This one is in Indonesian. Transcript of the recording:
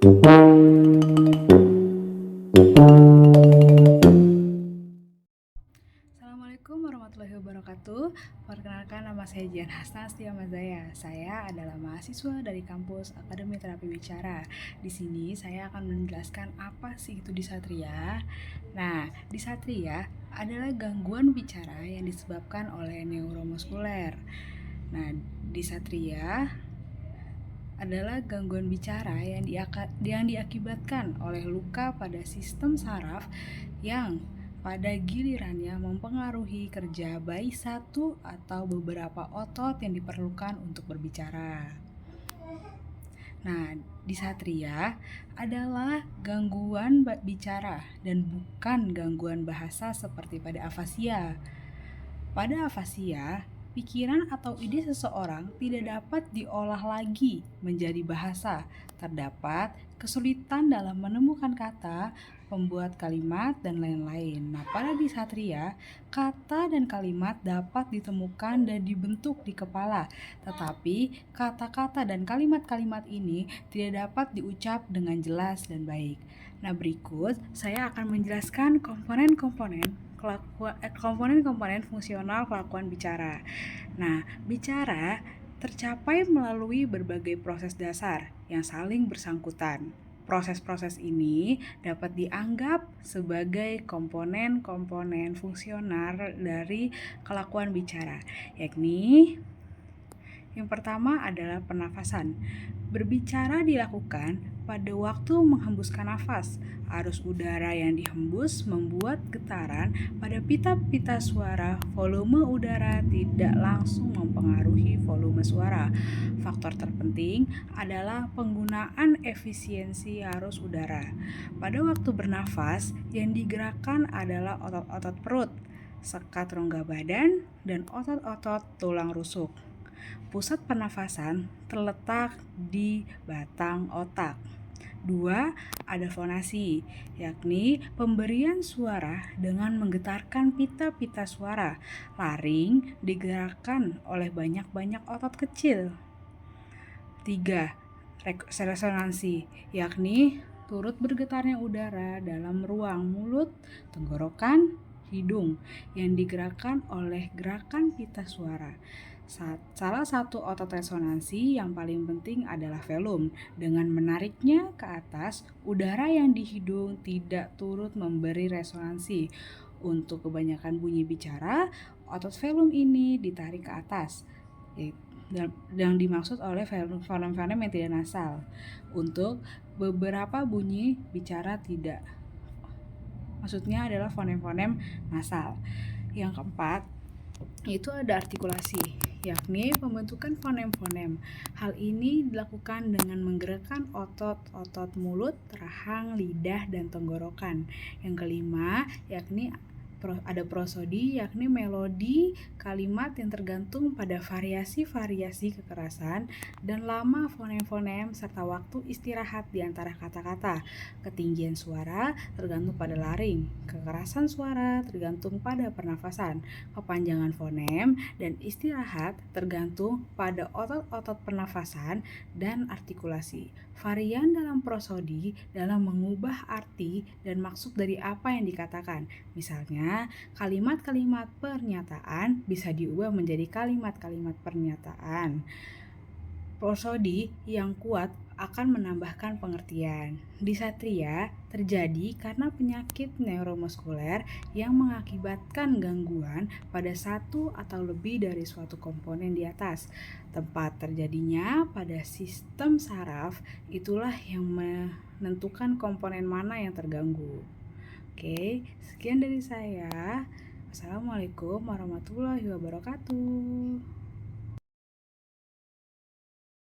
Assalamualaikum warahmatullahi wabarakatuh. Perkenalkan, nama saya Jian Hasna Mazaya. Saya adalah mahasiswa dari kampus Akademi Terapi Bicara. Di sini saya akan menjelaskan apa sih itu disatria. Nah, disatria adalah gangguan bicara yang disebabkan oleh neuromuskuler. Nah, disatria adalah gangguan bicara yang diakibatkan oleh luka pada sistem saraf yang pada gilirannya mempengaruhi kerja baik satu atau beberapa otot yang diperlukan untuk berbicara. Nah, disatria adalah gangguan bicara dan bukan gangguan bahasa seperti pada afasia. Pada afasia, pikiran atau ide seseorang tidak dapat diolah lagi menjadi bahasa. Terdapat kesulitan dalam menemukan kata, pembuat kalimat, dan lain-lain. Nah, pada disatria, kata dan kalimat dapat ditemukan dan dibentuk di kepala, tetapi kata-kata dan kalimat-kalimat ini tidak dapat diucap dengan jelas dan baik. Nah, berikut saya akan menjelaskan komponen-komponen fungsional kelakuan bicara. Nah, bicara tercapai melalui berbagai proses dasar yang saling bersangkutan. Proses-proses ini dapat dianggap sebagai komponen-komponen fungsional dari kelakuan bicara, yakni yang pertama adalah pernafasan. Berbicara dilakukan pada waktu menghembuskan nafas. Arus udara yang dihembus membuat getaran pada pita-pita suara. Volume udara tidak langsung mempengaruhi volume suara. Faktor terpenting adalah penggunaan efisiensi arus udara. Pada waktu bernafas, yang digerakkan adalah otot-otot perut, sekat rongga badan, dan otot-otot tulang rusuk. Pusat pernafasan terletak di batang otak. 2. Ada fonasi, yakni pemberian suara dengan menggetarkan pita-pita suara. Laring digerakkan oleh banyak-banyak otot kecil. 3. Resonansi, yakni turut bergetarnya udara dalam ruang mulut, tenggorokan, hidung yang digerakkan oleh gerakan pita suara. Salah satu otot resonansi yang paling penting adalah velum. Dengan menariknya ke atas, udara yang di hidung tidak turut memberi resonansi. Untuk kebanyakan bunyi bicara, otot velum ini ditarik ke atas, yang dimaksud oleh fonem-fonem yang tidak nasal. Untuk beberapa bunyi bicara tidak, maksudnya adalah fonem-fonem nasal. Yang keempat, itu ada artikulasi, yakni pembentukan fonem-fonem. Hal ini dilakukan dengan menggerakkan otot-otot mulut, rahang, lidah, dan tenggorokan. Yang kelima, yakni ada prosodi, yakni melodi kalimat yang tergantung pada variasi-variasi kekerasan dan lama fonem-fonem serta waktu istirahat di antara kata-kata. Ketinggian suara tergantung pada laring, kekerasan suara tergantung pada pernafasan, kepanjangan fonem dan istirahat tergantung pada otot-otot pernafasan dan artikulasi. Varian dalam prosodi dalam mengubah arti dan maksud dari apa yang dikatakan. Misalnya, kalimat-kalimat pernyataan bisa diubah menjadi kalimat-kalimat pernyataan. Prosodi yang kuat akan menambahkan pengertian. Disatria terjadi karena penyakit neuromuskuler yang mengakibatkan gangguan pada satu atau lebih dari suatu komponen di atas. Tempat terjadinya pada sistem saraf, itulah yang menentukan komponen mana yang terganggu. Oke, sekian dari saya. Assalamualaikum warahmatullahi wabarakatuh.